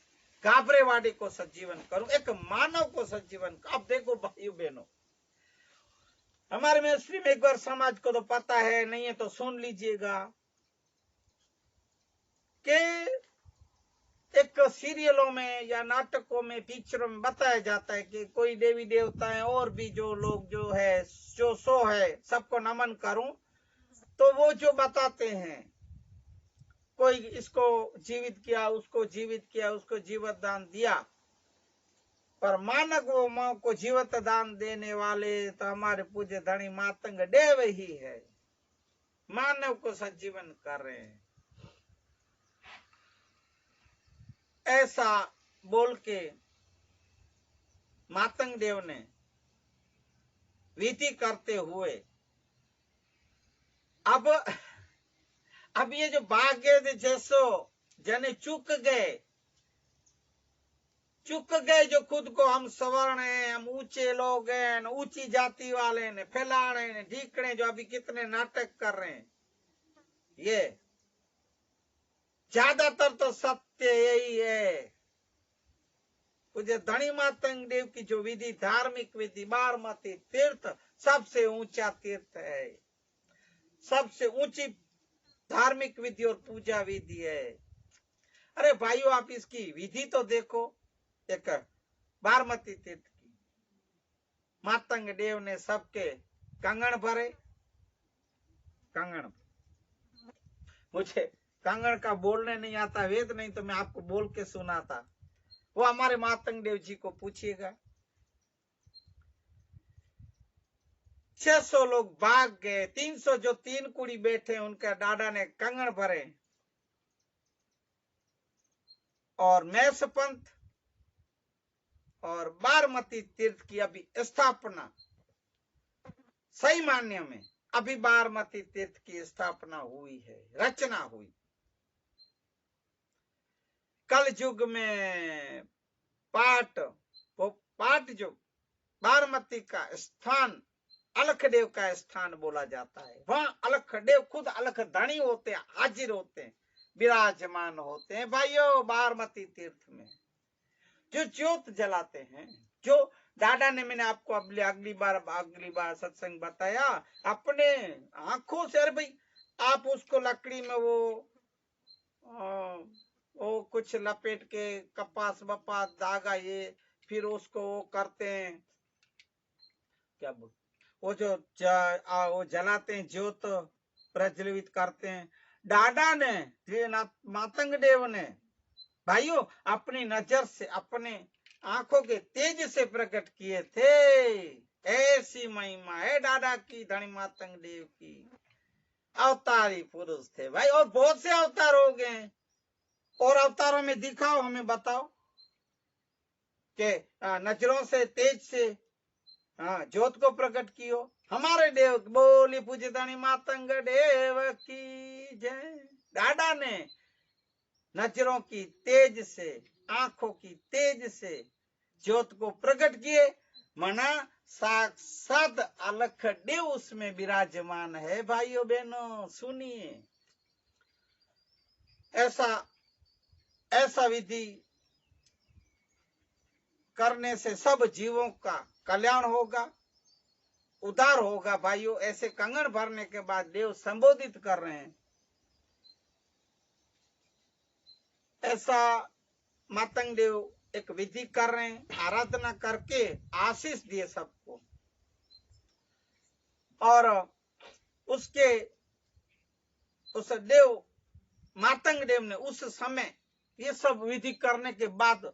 गाबरेवाड़े को सजीवन करूं, एक मानव को सजीवन। अब देखो भाइयों बहनों, हमारे में मुस्लिम एक बार समाज को तो पता है, नहीं है तो सुन लीजिएगा कि एक सीरियलों में या नाटकों में, पिक्चरों में बताया जाता है कि कोई देवी देवता है और भी जो लोग जो है, जो सो है, सबको नमन करूं। तो वो जो बताते हैं, कोई इसको जीवित किया, उसको जीवित किया, उसको जीवत दान दिया, पर मानव को जीवत दान देने वाले तो हमारे पूज्य धनी मातंग देव ही है। मानव को सजीवन कर रहे हैं, ऐसा बोल के मातंग देव ने विधि करते हुए अब ये जो भाग्य जैसो जने चुक गए, जो खुद को हम सवर्ण हैं, हम ऊंचे लोग हैं, ऊंची जाति वाले ने फैलाने ने ढीकने, जो अभी कितने नाटक कर रहे हैं, ये ज्यादातर तो सत्य यही है। मुझे धनी मातंग देव की जो विधि, धार्मिक विधि, बारमती तीर्थ सबसे ऊंचा तीर्थ है, सबसे ऊंची धार्मिक विधि और पूजा विधि है। अरे भाइयों, आप इसकी विधि तो देखो, एक बारमती तीर्थ की मातंग देव ने सबके कंगन भरे। कंगन, मुझे कंगन का बोलने नहीं आता, वेद नहीं तो मैं आपको बोल के सुनाता। वो हमारे मातंग देव जी को पूछिएगा। 600 लोग भाग गए, 300 जो 3 कुड़ी बैठे उनका दादा ने कंगन भरे, और मैस पंथ और बारमती तीर्थ की अभी स्थापना, सही मान्य में अभी बारमती तीर्थ की स्थापना हुई है, रचना हुई। कल युग में वो पाट जो बारामती का स्थान अलखदेव का स्थान बोला जाता है। वहां अलखदेव खुद अलखधनी होते हैं, हाजिर होते हैं, विराजमान होते हैं भाइयों बारामती तीर्थ में। जो ज्योत जलाते हैं, जो दादा ने, मैंने आपको अगली बार सत्संग बताया, अपने आंखों से, अरे भाई आप उसको लकड़ी में वो कुछ लपेट के कपास बपास धागा ये फिर उसको वो करते हैं, क्या बोल, वो जो वो जलाते हैं, ज्योत प्रज्वलित करते हैं। दादा ने, मातंग देव ने भाइयों अपनी नजर से, अपने आंखों के तेज से प्रकट किए थे। ऐसी महिमा है दादा की, धनी मातंग देव की। अवतारी पुरुष थे भाई, और बहुत से अवतार हो गए। और अवतारों में दिखाओ, हमें बताओ कि नजरों से, तेज से ज्योत को प्रकट कियो। हमारे देव बोली पूज्य धनी मातंग देव की जय। दादा ने नजरों की तेज से, आंखों की तेज से ज्योत को प्रकट किए, मना साक्षात अलखदेव उसमें विराजमान है। भाइयों बहनों सुनिए, ऐसा विधि करने से सब जीवों का कल्याण होगा, उद्धार होगा। भाइयों ऐसे कंगन भरने के बाद देव संबोधित कर रहे हैं, ऐसा मातंग देव एक विधि कर रहे हैं, आराधना करके आशीष दिए सबको। और उस देव मातंग देव ने उस समय ये सब विधि करने के बाद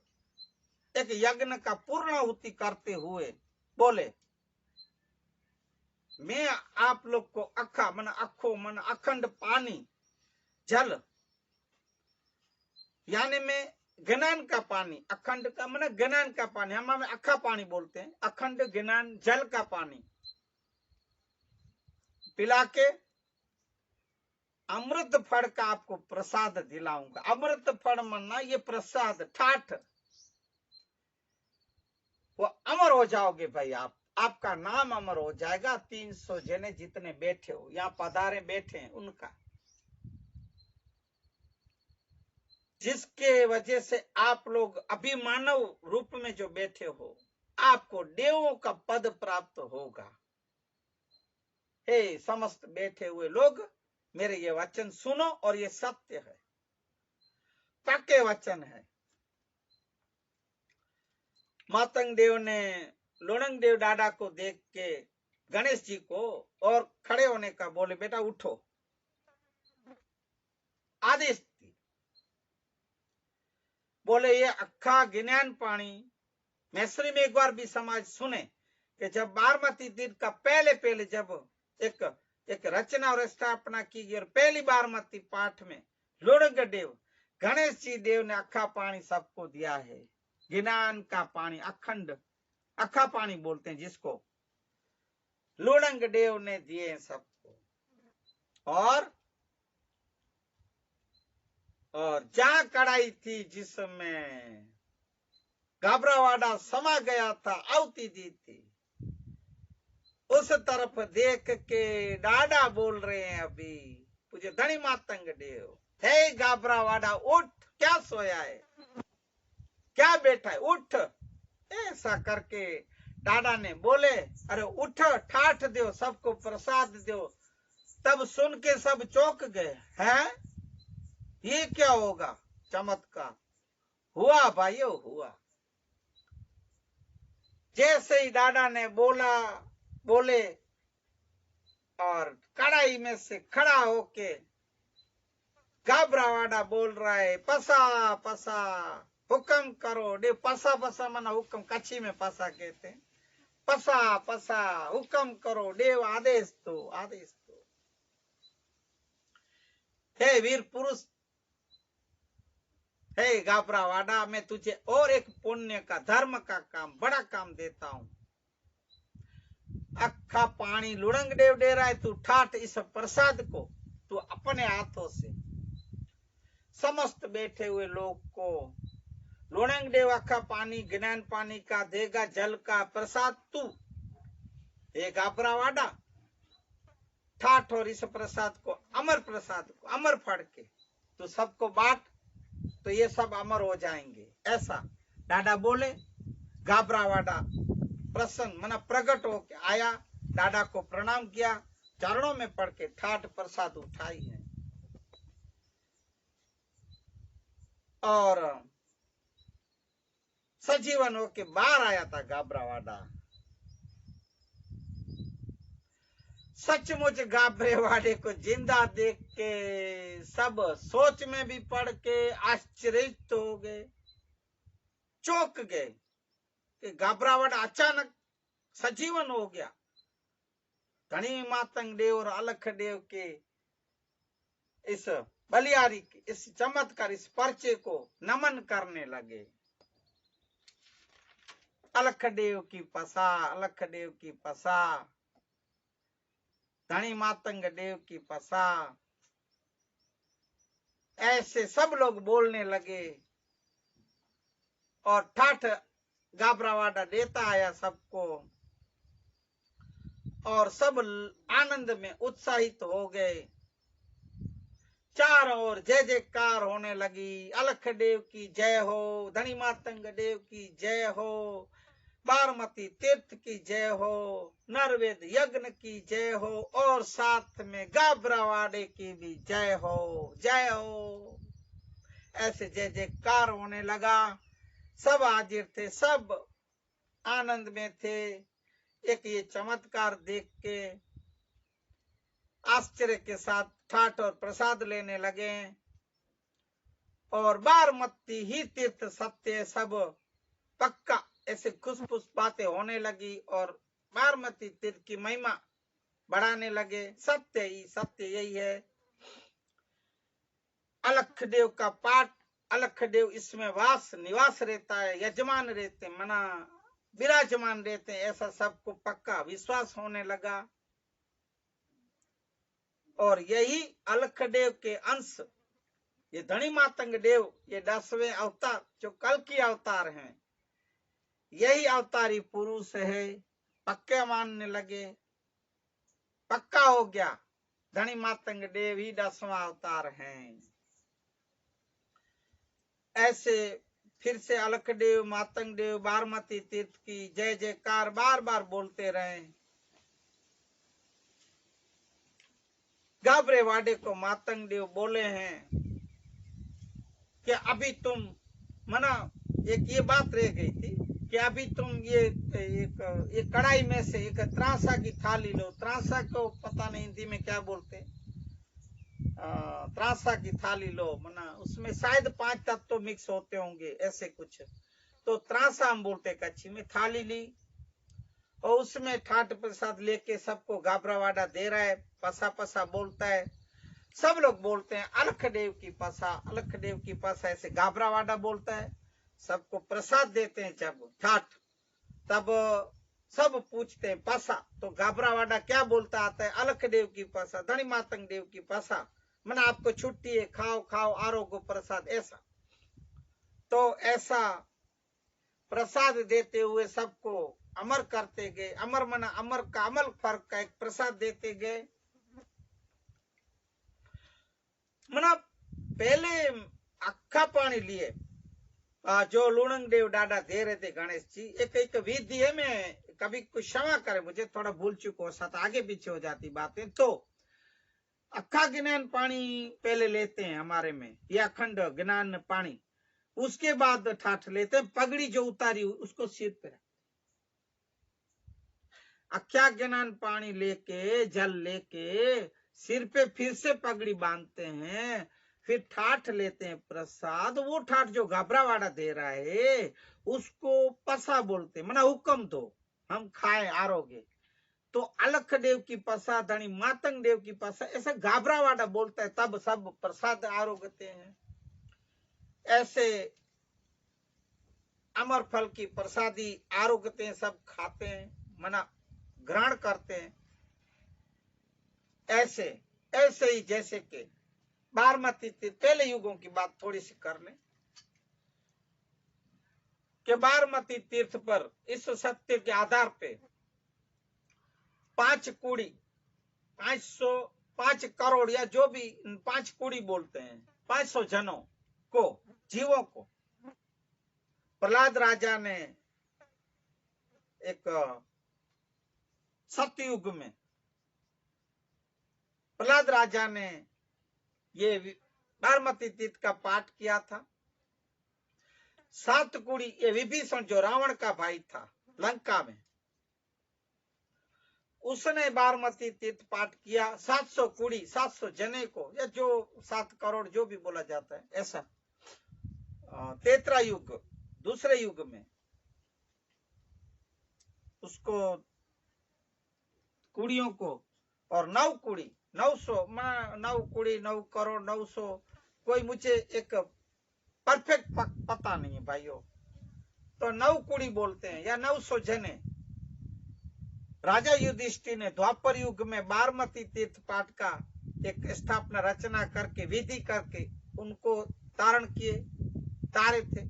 एक यज्ञ का पूर्णाहुति करते हुए बोले, मैं आप लोग को अखंड पानी, जल, यानी मैं ज्ञान का पानी, अखंड का मन ज्ञान का पानी, हम अखा पानी बोलते हैं, अखंड ज्ञान जल का पानी पिला के अमृत फल का आपको प्रसाद दिलाऊंगा। अमृत फल मना ये प्रसाद ठाठ, वो अमर हो जाओगे भाई। आपका नाम अमर हो जाएगा। 300 जने जितने बैठे हो, यहाँ पधारे बैठे हैं, उनका, जिसके वजह से आप लोग अभी मानव रूप में जो बैठे हो, आपको देवों का पद प्राप्त होगा। हे समस्त बैठे हुए लोग, मेरे ये वचन सुनो, और ये सत्य है, पक्के वचन है। मातंग देव ने लोणंग देव दादा को देख के गणेश जी को और खड़े होने का बोले, बेटा उठो, आदेश दी। बोले ये अखा ज्ञान पानी मैसरी में एक बार भी समाज सुने कि जब बारामती तीर्थ का पहले जब एक रचना और स्थापना की गई, और पहली बारामती पाठ में लोणंग देव गणेश जी देव ने अखा पानी सबको दिया है। ज्ञान का पानी, अखंड अखा पानी बोलते हैं जिसको, लोणंग देव ने दिए सबको। और जहां कड़ाई थी जिसमें घबरावाड़ा समा गया था, आवती जी थी, उस तरफ देख के दादा बोल रहे हैं अभी पूज्य धनी मातंग देव, हे घबरावाड़ा उठ, क्या सोया है, क्या बैठा है, उठ। ऐसा करके दादा ने बोले, अरे उठ, ठाठ दो, सबको प्रसाद दो। तब सुन के सब चौंक गए, हैं ये क्या होगा, चमत्कार हुआ भाइयों, हुआ। जैसे ही दादा ने बोले और कड़ाई में से खड़ा होके घबरावाड़ा बोल रहा है, पसा पसा हुक्म करो। देव पसा पसा मना हुक्म, कच्छी में पसा कहते हैं, पसा पसा हुक्म करो, देव आदेश दो, आदेश दो। हे वीर पुरुष, हे घबरावाड़ा, मैं तुझे और एक पुण्य का, धर्म का काम, बड़ा काम देता हूं। अखा पानी लुड़ंग देव दे रहा है, तू ठाठ इस प्रसाद को तू अपने हाथों से समस्त बैठे हुए लोग को लुणंग देव आखा पानी ज्ञान पानी का देगा जल का प्रसाद तू, ये गाबरावाड़ा ठाठ, और इस प्रसाद को अमर प्रसाद को अमर फड़ के तो सबको बांट, तो ये सब अमर हो जाएंगे। ऐसा दादा बोले। गाबरावाड़ा प्रसन्न मना प्रकट होके आया, दादा को प्रणाम किया, चरणों में पड़ के ठाठ प्रसाद उठाई है। और सजीवन होके बाहर आया था गाबरावाड़ा। सचमुच गाबरेवाड़े को जिंदा देख के सब सोच में भी पड़ के आश्चर्यचकित हो गए, चौंक गए कि गाबरावाड़ा अचानक सजीवन हो गया। धनी मातंग देव और अलख देव के इस बलियारी के इस चमत्कार इस पर्चे को नमन करने लगे। अलख देव की पसा, अलख देव की पसा, धनी मातंग देव की पसा, ऐसे सब लोग बोलने लगे। और ठाठ गाबरावाड़ा देता आया सबको, और सब आनंद में उत्साहित हो गए। चारों ओर जय जयकार होने लगी। अलख देव की जय हो, धनी मातंग देव की जय हो, बारमती तीर्थ की जय हो, नरवेद यज्ञ की जय हो, और साथ में गाबरावाड़े की भी जय हो, जय हो। ऐसे जय जयकार होने लगा। सब हाजिर थे, सब आनंद में थे। एक ये चमत्कार देख के आश्चर्य के साथ ठाठ और प्रसाद लेने लगे। और बारमती ही तीर्थ सत्य सब पक्का ऐसे खुशफुश बातें होने लगी, और बारमती तीर्थ की महिमा बढ़ाने लगे। सत्य यही है। अलख देव का पाठ, अलख देव इसमें निवास रहता है, यजमान रहते, मना विराजमान रहते हैं, ऐसा सबको पक्का विश्वास होने लगा। और यही अलख देव के अंश, ये धनी मातंग देव, ये 10वें अवतार जो कल की अवतार हैं, यही अवतारी पुरुष है। पक्के मानने लगे, पक्का हो गया धनी मातंग देव ही 10वां अवतार हैं। ऐसे फिर से अलख देव, मातंग देव, बारमती तीर्थ की जय जयकार बार बार बोलते रहे। गाबरेवाड़े को मातंग देव बोले हैं कि अभी तुम मना, एक ये बात रह गई थी कि अभी तुम ये एक कढ़ाई में से एक त्रासा की थाली लो। त्रासा को पता नहीं हिंदी में क्या बोलते, त्रासा की थाली लो, मना उसमें शायद 5 तत्व मिक्स होते होंगे, ऐसे कुछ। तो त्रासा हम बोलते कच्छी में। थाली ली और उसमें ठाठ प्रसाद लेके सबको गाबरावाड़ा दे रहा है, पसा पसा बोलता है। सब लोग बोलते हैं अलख देव की पसा, अलख देव की पसा, ऐसे गाबरावाड़ा बोलता है। सबको प्रसाद देते हैं जब ठाठ, तब सब पूछते हैं पसा, तो गाबरावाड़ा क्या बोलता आता है, अलख देव की पसा, धनी मातंग देव की पसा, मना आपको छुट्टी है, खाओ खाओ आरोग्य प्रसाद, ऐसा। तो ऐसा प्रसाद देते हुए सबको अमर करते गए। अमर मना अमर का अमल फर्क का एक प्रसाद देते गए। मना पहले अक्खा पानी लिए जो लुणंग देव डाडा दे रहे थे गणेश जी, एक विधि है, मैं कभी कुछ क्षमा करे, मुझे थोड़ा भूल चुका हो, साथ आगे पीछे हो जाती बातें। तो अक्खा ज्ञान पानी पहले लेते हैं हमारे में, या अखंड ज्ञान पानी, उसके बाद ठाठ लेते हैं। पगड़ी जो उतारी उसको सिर पे, अख्या ज्ञान पानी लेके जल लेके सिर पे फिर से पगड़ी बांधते हैं, फिर ठाठ लेते हैं प्रसाद। वो ठाठ जो गाबरावाड़ा दे रहा है उसको पसा बोलते, मना हुक्म दो हम खाए आरोगे। तो अलख देव की पसा, धनी मातंग देव की पसा, ऐसा गाबरावाड़ा बोलता है, तब सब प्रसाद आरोगते हैं। ऐसे अमर फल की प्रसादी आरोगते हैं, सब खाते हैं, मना ग्रहण करते हैं। ऐसे ही जैसे कि बारमती तीर्थ पहले युगों की बात थोड़ी सी कर लें कि बारमती तीर्थ पर इस सत्य के आधार पे 5 कूड़ी 5 करोड़ या जो भी 5 कूड़ी बोलते हैं 500 जनों को जीवों को प्रहलाद राजा ने एक सतयुग में प्रहलाद राजा ने ये बारमती तीर्थ का पाठ किया था। 7 कूड़ी ये विभीषण जो रावण का भाई था लंका में, उसने बारमती तीर्थ पाठ किया। 700 कूड़ी 700 जने को या जो 7 करोड़ जो भी बोला जाता है ऐसा। तेतरा युग दूसरे युग में उसको कुड़ियों को और 9 कूड़ी 900 9 कूड़ी 9 करोड़ 900 कोई मुझे एक परफेक्ट पता नहीं है भाइयों, तो 9 कूड़ी बोलते हैं या 900 जने। राजा युधिष्ठिर ने द्वापर युग में बारमती तीर्थ पाठ का एक स्थापना रचना करके विधि करके उनको तारण किए तारे थे।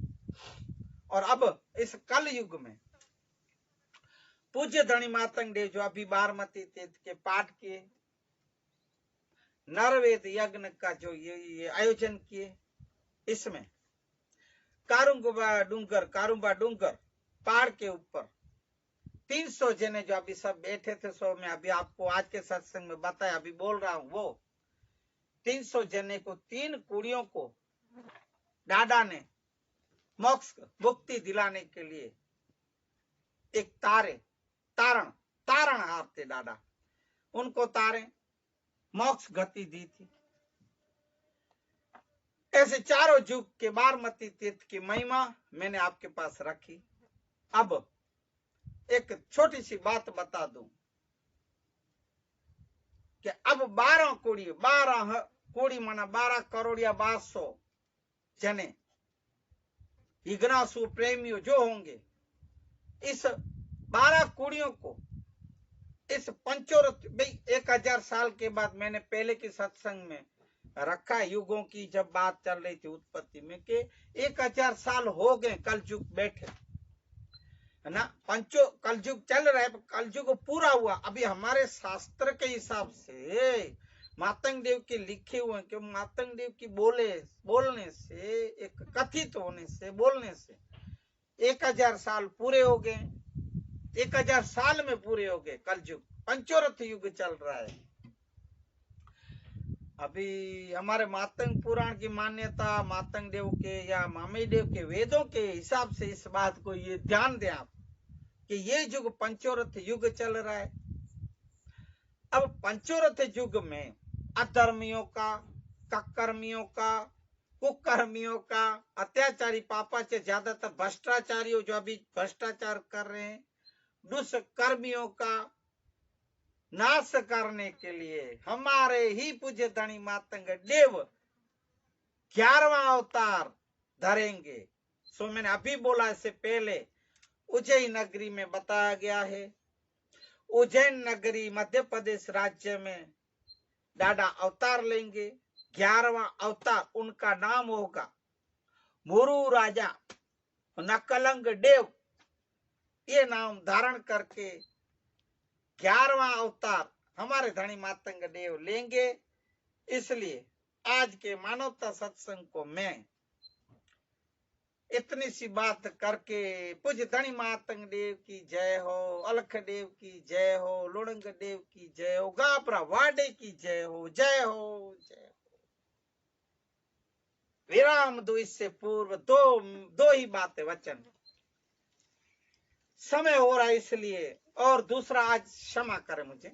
और अब इस कल युग में पूज्य धनी मातंग देव जो अभी बारमती तीर्थ के पाठ किए, नरवेद यज्ञ का जो ये आयोजन किए, इसमें कारुंबा डूंगर पहाड़ के ऊपर 300 जने जो अभी सब बैठे थे, सो मैं अभी आपको आज के सत्संग में बताया अभी बोल रहा हूं, वो 300 जने को 3 कुड़ियों को डाडा ने मोक्ष मुक्ति दिलाने के लिए एक तारण हार थे डाडा, उनको तारे मोक्ष गति दी थी। ऐसे चारों युग के बारमती तीर्थ की महिमा मैंने आपके पास रखी। अब एक छोटी सी बात बता दूं कि अब 12 कूड़ी माना 12 करोड़ या 1200 जने जिज्ञासु प्रेमियों जो होंगे, इस 12 कूड़ियों को इस पंचोरथ 1000 साल के बाद मैंने पहले के सत्संग में रखा युगों की जब बात चल रही थी उत्पत्ति में कि 1000 साल हो गए कलयुग बैठे है ना। कलयुग चल रहा है, कलयुग पूरा हुआ। अभी हमारे शास्त्र के हिसाब से मातंग देव के लिखे हुए कि मातंग देव की बोलने से एक कथित होने से बोलने से 1000 साल पूरे हो गए, 1000 साल में पूरे हो गए। कलयुग पंचोरथ युग चल रहा है। अभी हमारे मातंग पुराण की मान्यता मातंग देव के या मामी देव के वेदों के हिसाब से इस बात को ये ध्यान दें आप कि ये युग पंचोरथ युग चल रहा है। अब पंचोरथ युग में अधर्मियों का, ककर्मियों का, कुकर्मियों का, अत्याचारी पापाचार, ज्यादातर भ्रष्टाचारियों जो अभी भ्रष्टाचार कर रहे हैं, दुष्कर्मियों का नाश करने के लिए हमारे ही पूज्य धनी मातंग देव 11वां अवतार धरेंगे। सो मैंने अभी बोला इससे पहले उज्जैन नगरी में बताया गया है। उज्जैन नगरी मध्य प्रदेश राज्य में डाडा अवतार लेंगे। 11वां अवतार उनका नाम होगा मुरु राजा नकलंग देव। ये नाम धारण करके 11वां अवतार हमारे धनी मातंग देव लेंगे। इसलिए आज के मानवता सत्संग को मैं इतनी सी बात करके पूज्य धनी मातंग देव की जय हो, अलख देव की जय हो, लुणंग देव की जय हो, गाबरा वाडे की जय हो, जय हो जय हो। विराम दो इससे पूर्व दो ही बातें वचन समय हो रहा है इसलिए, और दूसरा आज क्षमा करें मुझे,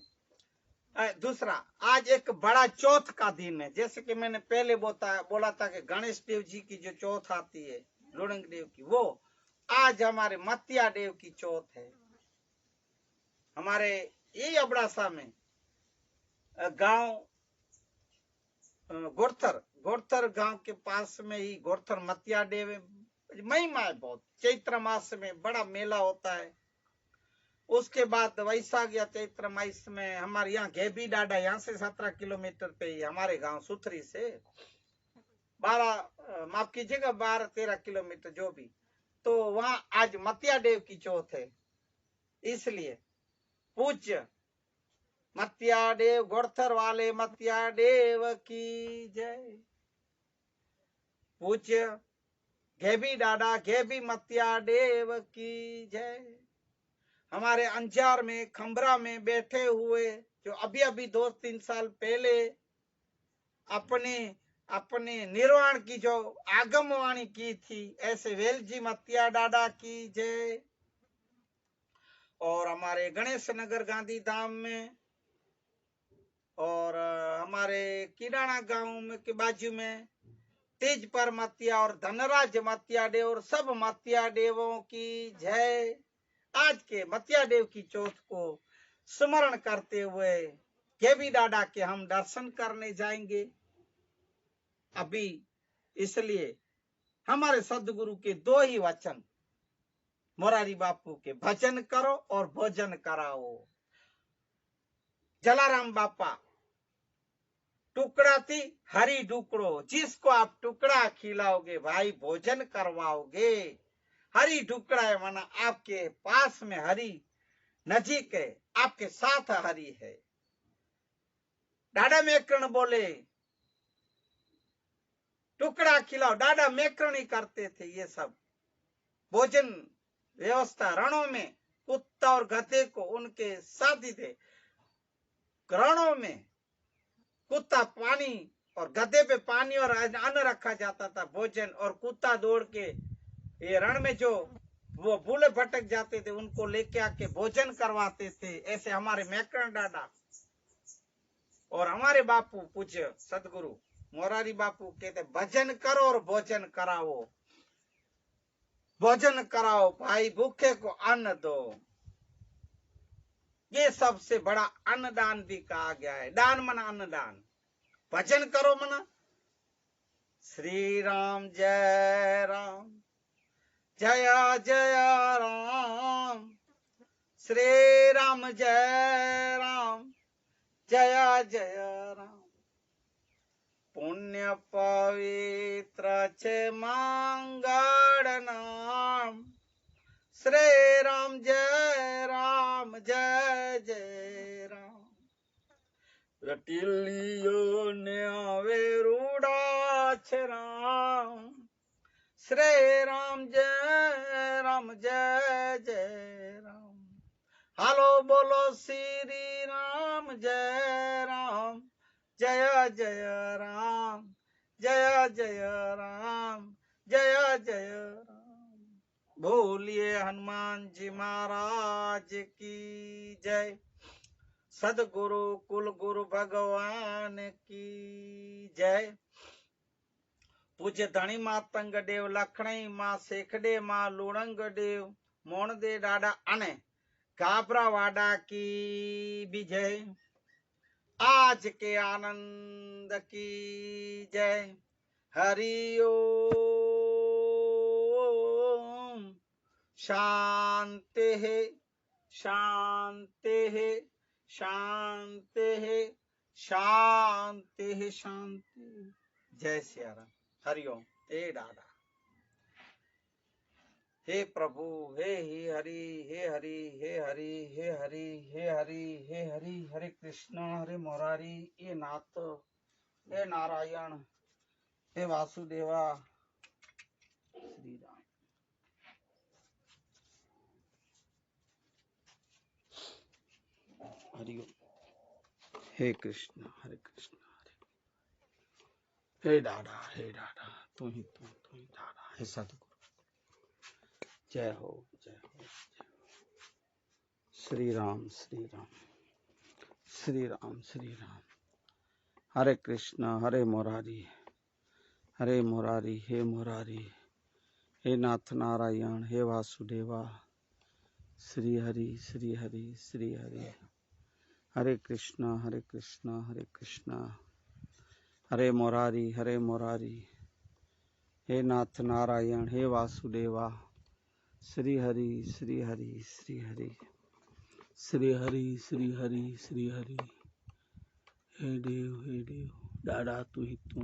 दूसरा आज एक बड़ा चौथ का दिन है। जैसे कि मैंने पहले बोला था कि गणेश देव जी की जो चौथ आती है लुणंग देव की, वो आज हमारे मतिया देव की चौथ है। हमारे यही अबड़ासा में गांव गोरथर गांव के पास में ही गोरथर मतिया देव महिमा है बहुत। चैत्र मास में बड़ा मेला होता है, उसके बाद वैशाख या चैत्र मास में हमारे यहाँ घेबी डाडा, यहाँ से 17 किलोमीटर पे ही हमारे गांव सुथरी से 12 माफ कीजिएगा 12-13 किलोमीटर जो भी, तो वहां आज मतिया देव की चौथ है। इसलिए पूज्य मतिया देव गोड़थर वाले मतिया देव की जय। पूज्य घेबी डाडा घेबी मतिया देव की जय। हमारे अंजार में खंबरा में बैठे हुए जो अभी अभी 2-3 साल पहले अपने अपने निर्वाण की जो आगमवाणी की थी, ऐसे वेलजी मतिया डाडा की जय। और हमारे गणेश नगर गांधी धाम में और हमारे किराना गांव में के बाजू में तेज पर मतिया और धनराज मतिया देव और सब मतिया देवों की जय। आज के मतिया देव की चौथ को स्मरण करते हुए घेबी डाडा के हम दर्शन करने जाएंगे अभी। इसलिए हमारे सदगुरु के 2 ही वचन, मोरारी बापू के भजन करो और भोजन कराओ। जलाराम बापा टुकड़ा थी हरी टुकड़ो, जिसको आप टुकड़ा खिलाओगे भाई भोजन करवाओगे। हरी टुकड़ा है माना आपके पास में हरी नजीक है, आपके साथ हरी है। डाडा मेकरण बोले टुकड़ा खिलाओ, डाडा मेकरण ही करते थे। ये सब भोजन व्यवस्था रणों में कुत्ता और गधे को उनके साथी थे। रणों में कुत्ता पानी और गधे पे पानी और अन्न रखा जाता था भोजन, और कुत्ता दौड़ के ये रण में जो वो भूले भटक जाते थे उनको लेके आके भोजन करवाते थे। ऐसे हमारे मेकरण डाडा और हमारे बापू पूज्य सदगुरु मोरारी बापू कहते भजन करो और भोजन कराओ। भोजन कराओ भाई, भूखे को अन्न दो। ये सबसे बड़ा अन्नदान भी कहा गया है। दान मना अन्नदान, भजन करो मना श्री राम जय राम जय जय राम, श्री राम जय राम जय जय राम। पुण्य पवित्र छे मंगल नाम, श्री राम जय जय राम। रटिलियो ने आवे रूड़ा छे राम, श्री राम जय जय राम। हालो बोलो श्री राम जय राम जय जय राम जय जय राम जय जय राम। बोलिए हनुमान जी महाराज की जय। सदगुरु कुल गुरु भगवान की जय। पूज्य धनी मातंग देव लखणी मां शेखडे मां लुणंग देव मोण दे डाडा अने घाबरा वाडा की भी जय। आज के आनंद की जय। हरि ओम। शांति है शांति है शांति है शांति है शांति। जय सिया राम। हरि ओम। हे डाडा, हे प्रभु, हे हरि हे हरि हे हरि हे हरि हे हरि हे हरि। हरे कृष्ण हरे मुरारी, हे नाथ हे नारायण हे वासुदेवा। श्री राम। हरि ओम। हे कृष्ण हरे कृष्ण हरे। हे डाडा तू ही डाडा। हे सतगुरु जय हो जय हो जय हो। श्री राम श्री राम श्री राम श्री राम। हरे कृष्ण हरे मुरारी हे मुरारी हे नाथ नारायण हे वासुदेवा। श्री हरि श्री हरि श्री हरि। हरे कृष्ण हरे कृष्ण हरे कृष्ण हरे मुरारी हे नाथ नारायण हे वासुदेवा। श्री हरि श्री हरि श्री हरि। श्री हरि श्री हरि श्री हरि। हे देव ॾाढा तू ही तू।